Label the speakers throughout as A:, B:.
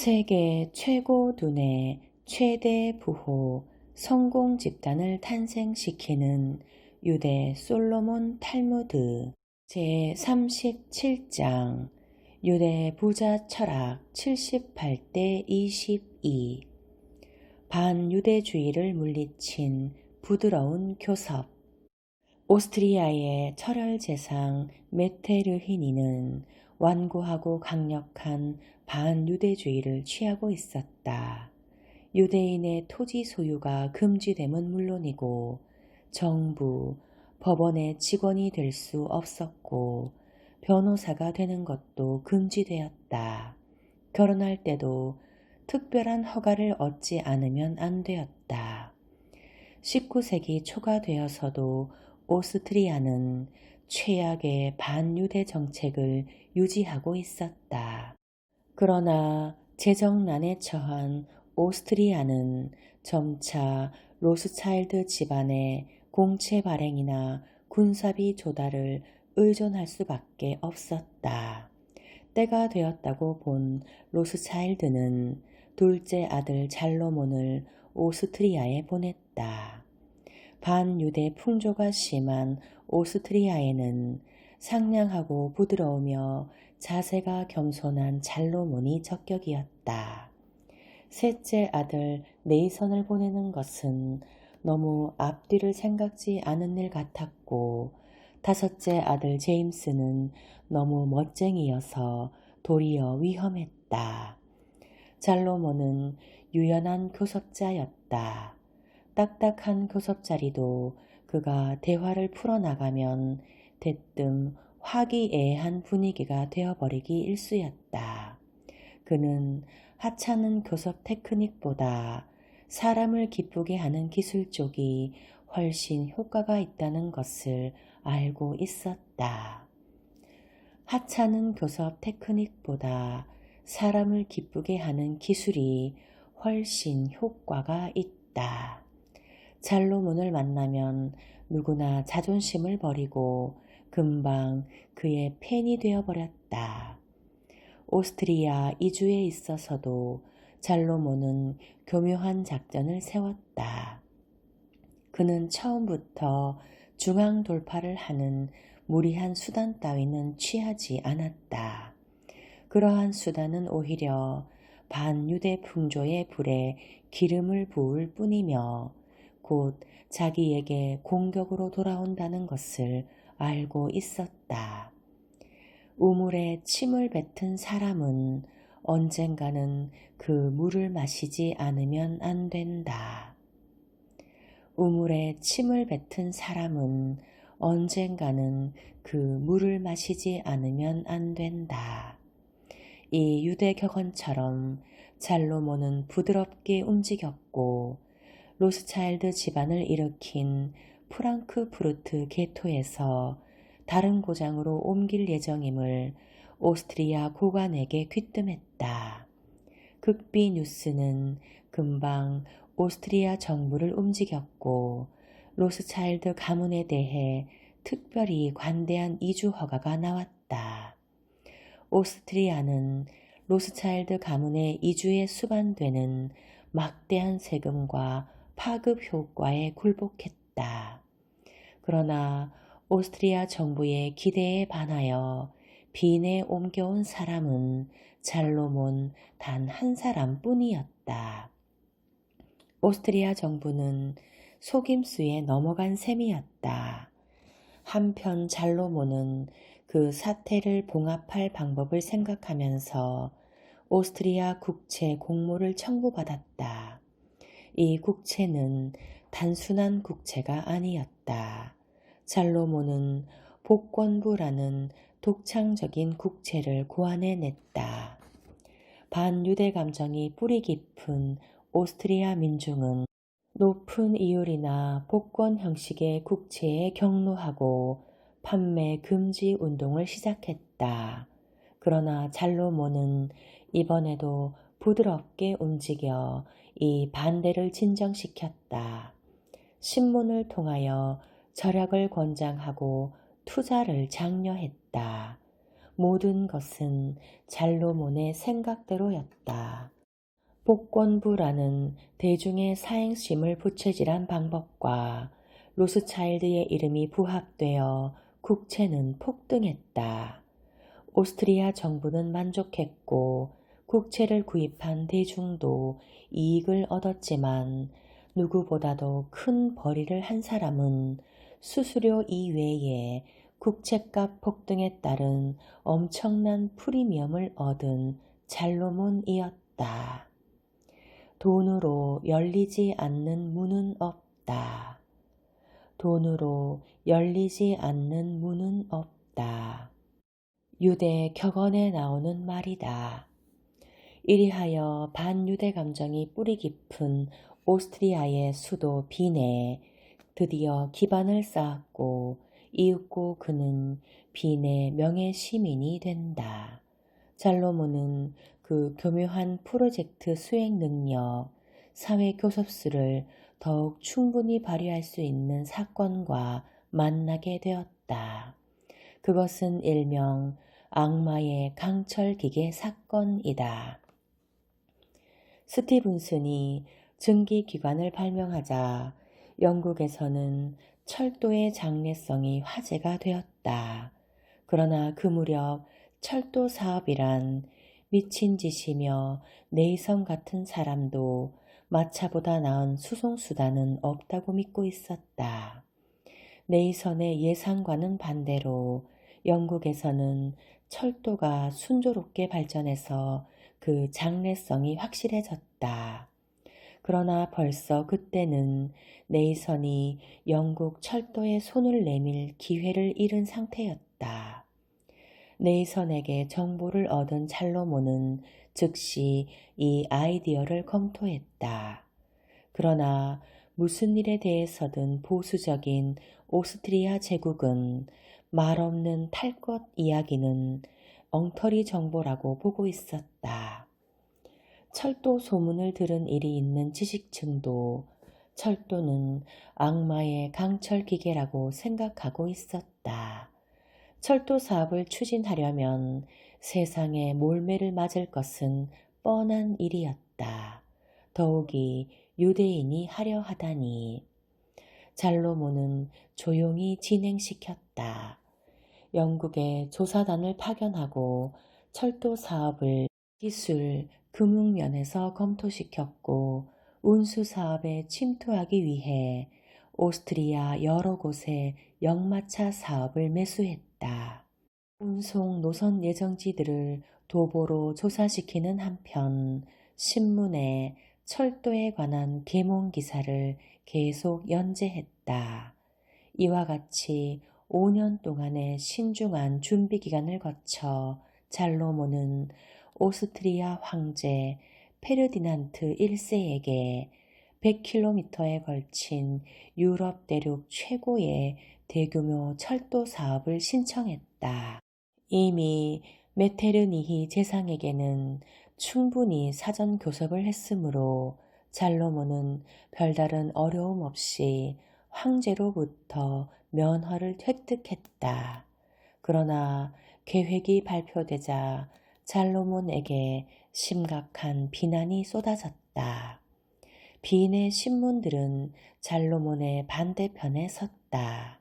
A: 세계 최고 두뇌 최대 부호 성공 집단을 탄생시키는 유대 솔로몬 탈무드 제37장 유대 부자 철학 78대 22 반유대주의를 물리친 부드러운 교섭. 오스트리아의 철혈재상 메테르히니는 완고하고 강력한 반유대주의를 취하고 있었다. 유대인의 토지 소유가 금지됨은 물론이고 정부, 법원의 직원이 될 수 없었고 변호사가 되는 것도 금지되었다. 결혼할 때도 특별한 허가를 얻지 않으면 안 되었다. 19세기 초가 되어서도 오스트리아는 최악의 반유대 정책을 유지하고 있었다. 그러나 재정난에 처한 오스트리아는 점차 로스차일드 집안의 공채 발행이나 군사비 조달을 의존할 수밖에 없었다. 때가 되었다고 본 로스차일드는 둘째 아들 잘로몬을 오스트리아에 보냈다. 반유대 풍조가 심한 오스트리아에는 상냥하고 부드러우며 자세가 겸손한 잘로몬이 적격이었다. 셋째 아들 네이선을 보내는 것은 너무 앞뒤를 생각지 않은 일 같았고 다섯째 아들 제임스는 너무 멋쟁이여서 도리어 위험했다. 잘로몬은 유연한 교섭자였다. 딱딱한 교섭자리도 그가 대화를 풀어나가면 대뜸 화기애애한 분위기가 되어버리기 일쑤였다. 그는 하찮은 교섭 테크닉보다 사람을 기쁘게 하는 기술 쪽이 훨씬 효과가 있다는 것을 알고 있었다. 하찮은 교섭 테크닉보다 사람을 기쁘게 하는 기술이 훨씬 효과가 있다. 잘로몬을 만나면 누구나 자존심을 버리고 금방 그의 팬이 되어버렸다. 오스트리아 이주에 있어서도 잘로몬은 교묘한 작전을 세웠다. 그는 처음부터 중앙 돌파를 하는 무리한 수단 따위는 취하지 않았다. 그러한 수단은 오히려 반유대 풍조의 불에 기름을 부을 뿐이며 곧 자기에게 공격으로 돌아온다는 것을 알고 있었다. 우물에 침을 뱉은 사람은 언젠가는 그 물을 마시지 않으면 안 된다. 우물에 침을 뱉은 사람은 언젠가는 그 물을 마시지 않으면 안 된다. 이 유대 격언처럼 잘로몬은 부드럽게 움직였고 로스차일드 집안을 일으킨 프랑크푸르트 게토에서 다른 고장으로 옮길 예정임을 오스트리아 고관에게 귀뜸했다. 극비 뉴스는 금방 오스트리아 정부를 움직였고 로스차일드 가문에 대해 특별히 관대한 이주 허가가 나왔다. 오스트리아는 로스차일드 가문의 이주에 수반되는 막대한 세금과 파급 효과에 굴복했다. 그러나 오스트리아 정부의 기대에 반하여 빈에 옮겨온 사람은 잘로몬 단 한 사람뿐이었다. 오스트리아 정부는 속임수에 넘어간 셈이었다. 한편 잘로몬은 그 사태를 봉합할 방법을 생각하면서 오스트리아 국채 공모를 청구받았다. 이 국채는 단순한 국채가 아니었다. 잘로몬은 복권부라는 독창적인 국채를 고안해냈다. 반유대 감정이 뿌리 깊은 오스트리아 민중은 높은 이율이나 복권 형식의 국채에 경로하고 판매 금지 운동을 시작했다. 그러나 잘로몬은 이번에도 부드럽게 움직여 이 반대를 진정시켰다. 신문을 통하여 절약을 권장하고 투자를 장려했다. 모든 것은 잘로몬의 생각대로였다. 복권부라는 대중의 사행심을 부채질한 방법과 로스차일드의 이름이 부합되어 국채는 폭등했다. 오스트리아 정부는 만족했고 국채를 구입한 대중도 이익을 얻었지만 누구보다도 큰 벌이를 한 사람은 수수료 이외에 국채값 폭등에 따른 엄청난 프리미엄을 얻은 잘로몬이었다. 돈으로 열리지 않는 문은 없다. 돈으로 열리지 않는 문은 없다. 유대 격언에 나오는 말이다. 이리하여 반유대 감정이 뿌리 깊은 오스트리아의 수도 빈에 드디어 기반을 쌓았고 이윽고 그는 빈의 명예 시민이 된다. 잘로몬은 그 교묘한 프로젝트 수행 능력, 사회 교섭수를 더욱 충분히 발휘할 수 있는 사건과 만나게 되었다. 그것은 일명 악마의 강철기계 사건이다. 스티븐슨이 증기기관을 발명하자 영국에서는 철도의 장래성이 화제가 되었다. 그러나 그 무렵 철도 사업이란 미친 짓이며 네이선 같은 사람도 마차보다 나은 수송수단은 없다고 믿고 있었다. 네이선의 예상과는 반대로 영국에서는 철도가 순조롭게 발전해서 그 장래성이 확실해졌다. 그러나 벌써 그때는 네이선이 영국 철도에 손을 내밀 기회를 잃은 상태였다. 네이선에게 정보를 얻은 잘로몬은 즉시 이 아이디어를 검토했다. 그러나 무슨 일에 대해서든 보수적인 오스트리아 제국은 말없는 탈 것 이야기는 엉터리 정보라고 보고 있었다. 철도 소문을 들은 일이 있는 지식층도 철도는 악마의 강철 기계라고 생각하고 있었다. 철도 사업을 추진하려면 세상에 몰매를 맞을 것은 뻔한 일이었다. 더욱이 유대인이 하려 하다니. 잘로몬은 조용히 진행시켰다. 영국에 조사단을 파견하고 철도 사업을 기술, 금융 면에서 검토시켰고 운수 사업에 침투하기 위해 오스트리아 여러 곳에 역마차 사업을 매수했다. 운송 노선 예정지들을 도보로 조사시키는 한편 신문에 철도에 관한 계몽 기사를 계속 연재했다. 이와 같이 5년 동안의 신중한 준비 기간을 거쳐 잘로몬은 오스트리아 황제 페르디난트 1세에게 100km에 걸친 유럽 대륙 최고의 대규모 철도 사업을 신청했다. 이미 메테르니히 제상에게는 충분히 사전 교섭을 했으므로 잘로몬은 별다른 어려움 없이 황제로부터 면허를 획득했다. 그러나 계획이 발표되자 잘로몬에게 심각한 비난이 쏟아졌다. 빈의 신문들은 잘로몬의 반대편에 섰다.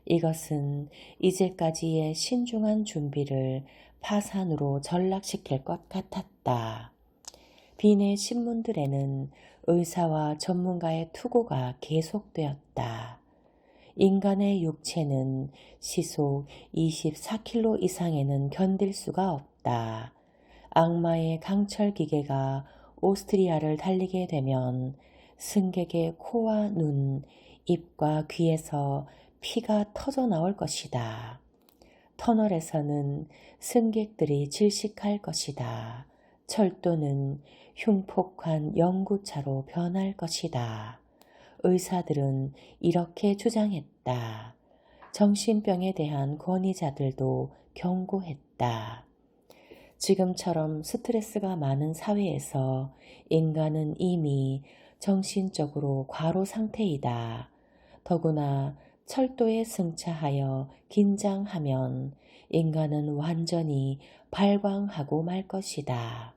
A: 이것은 이제까지의 신중한 준비를 파산으로 전락시킬 것 같았다. 빈의 신문들에는 의사와 전문가의 투고가 계속되었다. 인간의 육체는 시속 24km 이상에는 견딜 수가 없다. 악마의 강철 기계가 오스트리아를 달리게 되면 승객의 코와 눈, 입과 귀에서 피가 터져 나올 것이다. 터널에서는 승객들이 질식할 것이다. 철도는 흉폭한 연구차로 변할 것이다. 의사들은 이렇게 주장했다. 정신병에 대한 권위자들도 경고했다. 지금처럼 스트레스가 많은 사회에서 인간은 이미 정신적으로 과로 상태이다. 더구나 철도에 승차하여 긴장하면 인간은 완전히 발광하고 말 것이다.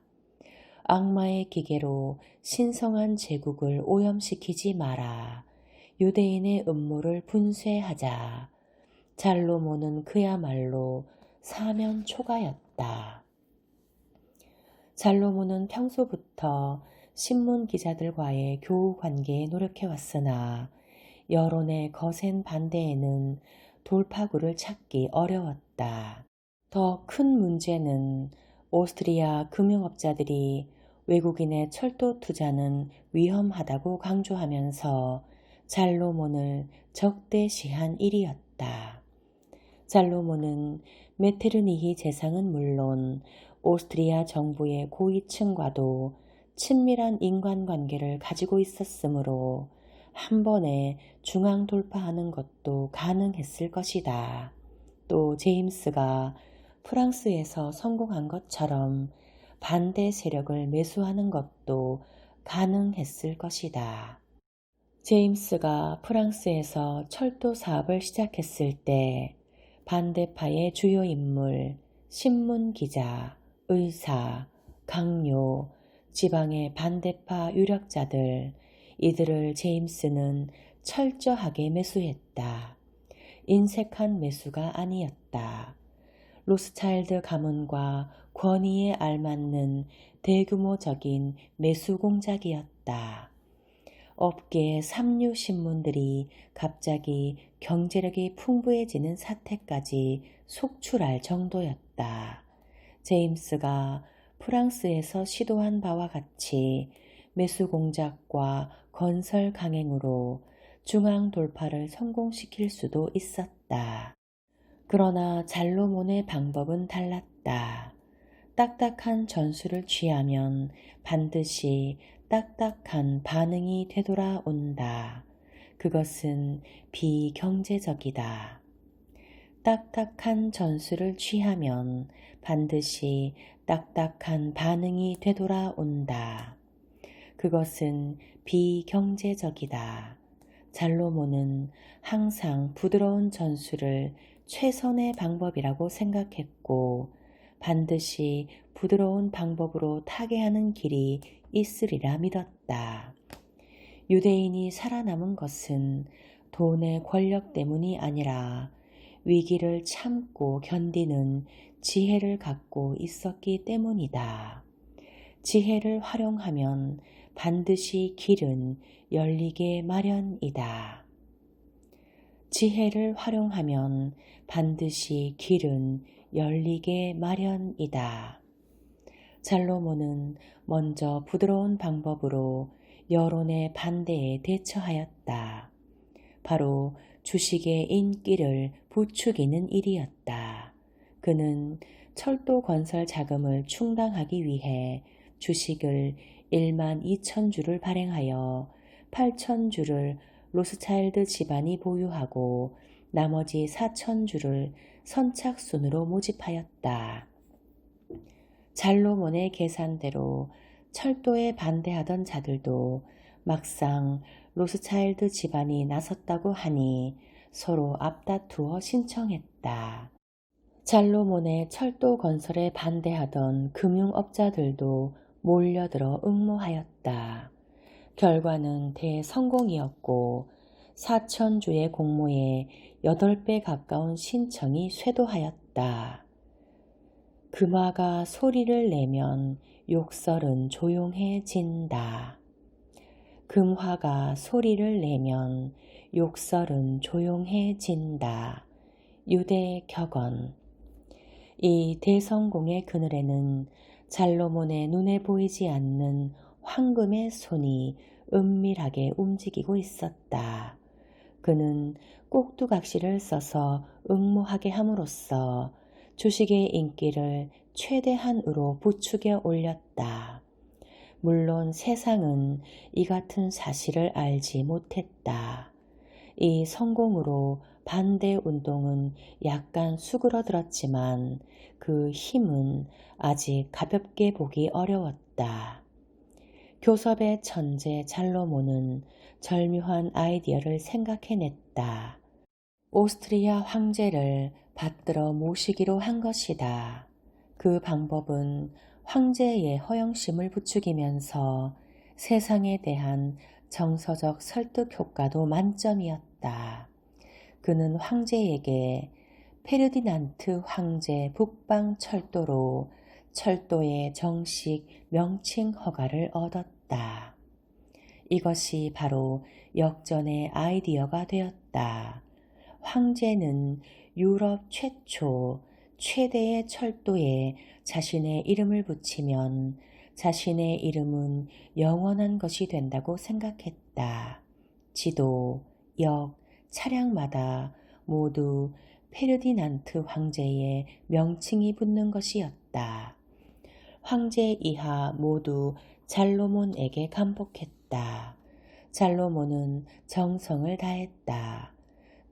A: 악마의 기계로 신성한 제국을 오염시키지 마라. 유대인의 음모를 분쇄하자. 잘로몬은 그야말로 사면초가였다. 잘로몬은 평소부터 신문 기자들과의 교우 관계에 노력해왔으나 여론의 거센 반대에는 돌파구를 찾기 어려웠다. 더 큰 문제는 오스트리아 금융업자들이 외국인의 철도 투자는 위험하다고 강조하면서 잘로몬을 적대시한 일이었다. 잘로몬은 메테르니히 재상은 물론 오스트리아 정부의 고위층과도 친밀한 인간관계를 가지고 있었으므로 한 번에 중앙 돌파하는 것도 가능했을 것이다. 또 제임스가 프랑스에서 성공한 것처럼 반대 세력을 매수하는 것도 가능했을 것이다. 제임스가 프랑스에서 철도 사업을 시작했을 때 반대파의 주요 인물, 신문 기자, 의사, 강요, 지방의 반대파 유력자들, 이들을 제임스는 철저하게 매수했다. 인색한 매수가 아니었다. 로스차일드 가문과 권위에 알맞는 대규모적인 매수 공작이었다. 업계의 삼류 신문들이 갑자기 경제력이 풍부해지는 사태까지 속출할 정도였다. 제임스가 프랑스에서 시도한 바와 같이 매수 공작과 건설 강행으로 중앙 돌파를 성공시킬 수도 있었다. 그러나 잘로몬의 방법은 달랐다. 딱딱한 전술을 취하면 반드시 딱딱한 반응이 되돌아온다. 그것은 비경제적이다. 딱딱한 전술을 취하면 반드시 딱딱한 반응이 되돌아온다. 그것은 비경제적이다. 잘로몬은 항상 부드러운 전술을 최선의 방법이라고 생각했고 반드시 부드러운 방법으로 타개하는 길이 있으리라 믿었다. 유대인이 살아남은 것은 돈의 권력 때문이 아니라 위기를 참고 견디는 지혜를 갖고 있었기 때문이다. 지혜를 활용하면 반드시 길은 열리게 마련이다. 지혜를 활용하면 반드시 길은 열리게 마련이다. 잘로몬은 먼저 부드러운 방법으로 여론의 반대에 대처하였다. 바로 주식의 인기를 부추기는 일이었다. 그는 철도 건설 자금을 충당하기 위해 주식을 1만 2천 주를 발행하여 8천 주를 로스차일드 집안이 보유하고 나머지 4천 주를 선착순으로 모집하였다. 잘로몬의 계산대로 철도에 반대하던 자들도 막상 로스차일드 집안이 나섰다고 하니 서로 앞다투어 신청했다. 잘로몬의 철도 건설에 반대하던 금융업자들도 몰려들어 응모하였다. 결과는 대성공이었고 4,000주의 공모에 8배 가까운 신청이 쇄도하였다. 금화가 소리를 내면 욕설은 조용해진다. 금화가 소리를 내면 욕설은 조용해진다. 유대 격언. 이 대성공의 그늘에는 잘로몬의 눈에 보이지 않는 황금의 손이 은밀하게 움직이고 있었다. 그는 꼭두각시를 써서 응모하게 함으로써 주식의 인기를 최대한으로 부추겨 올렸다. 물론 세상은 이 같은 사실을 알지 못했다. 이 성공으로 반대 운동은 약간 수그러들었지만 그 힘은 아직 가볍게 보기 어려웠다. 교섭의 천재 잘로몬은 절묘한 아이디어를 생각해냈다. 오스트리아 황제를 받들어 모시기로 한 것이다. 그 방법은 황제의 허영심을 부추기면서 세상에 대한 정서적 설득 효과도 만점이었다. 그는 황제에게 페르디난트 황제 북방 철도로 철도의 정식 명칭 허가를 얻었다. 이것이 바로 역전의 아이디어가 되었다. 황제는 유럽 최초, 최대의 철도에 자신의 이름을 붙이면 자신의 이름은 영원한 것이 된다고 생각했다. 지도, 역, 차량마다 모두 페르디난트 황제의 명칭이 붙는 것이었다. 황제 이하 모두 잘로몬에게 감복했다. 잘로몬은 정성을 다했다.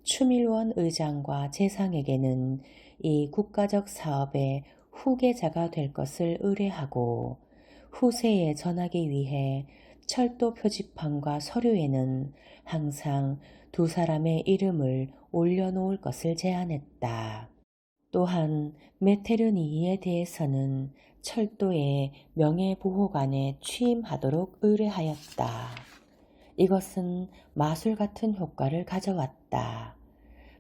A: 추밀원 의장과 재상에게는 이 국가적 사업의 후계자가 될 것을 의뢰하고 후세에 전하기 위해 철도 표지판과 서류에는 항상 두 사람의 이름을 올려놓을 것을 제안했다. 또한 메테르니히에 대해서는 철도의 명예보호관에 취임하도록 의뢰하였다. 이것은 마술 같은 효과를 가져왔다.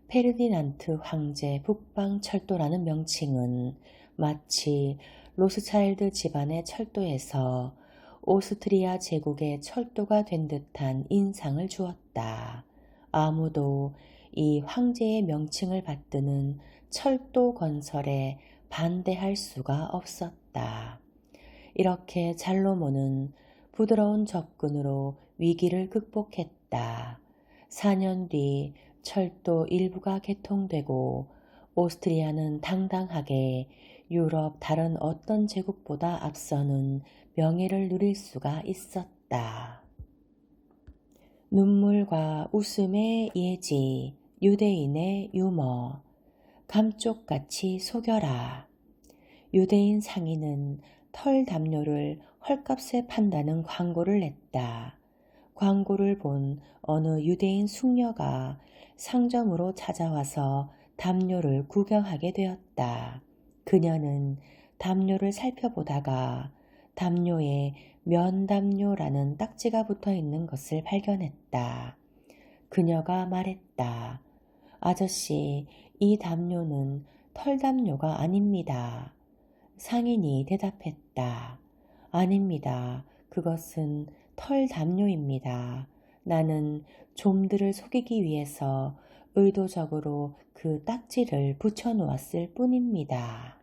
A: 페르디난트 황제 북방 철도라는 명칭은 마치 로스차일드 집안의 철도에서 오스트리아 제국의 철도가 된 듯한 인상을 주었다. 아무도 이 황제의 명칭을 받드는 철도 건설에 반대할 수가 없었다. 이렇게 잘로몬은 부드러운 접근으로 위기를 극복했다. 4년 뒤 철도 일부가 개통되고 오스트리아는 당당하게 유럽 다른 어떤 제국보다 앞서는 명예를 누릴 수가 있었다. 눈물과 웃음의 예지, 유대인의 유머, 감쪽같이 속여라. 유대인 상인은 털 담요를 헐값에 판다는 광고를 냈다. 광고를 본 어느 유대인 숙녀가 상점으로 찾아와서 담요를 구경하게 되었다. 그녀는 담요를 살펴보다가 담요에 면담요라는 딱지가 붙어 있는 것을 발견했다. 그녀가 말했다. 아저씨, 이 담요는 털담요가 아닙니다. 상인이 대답했다. 아닙니다. 그것은 털담요입니다. 나는 좀들을 속이기 위해서 의도적으로 그 딱지를 붙여 놓았을 뿐입니다.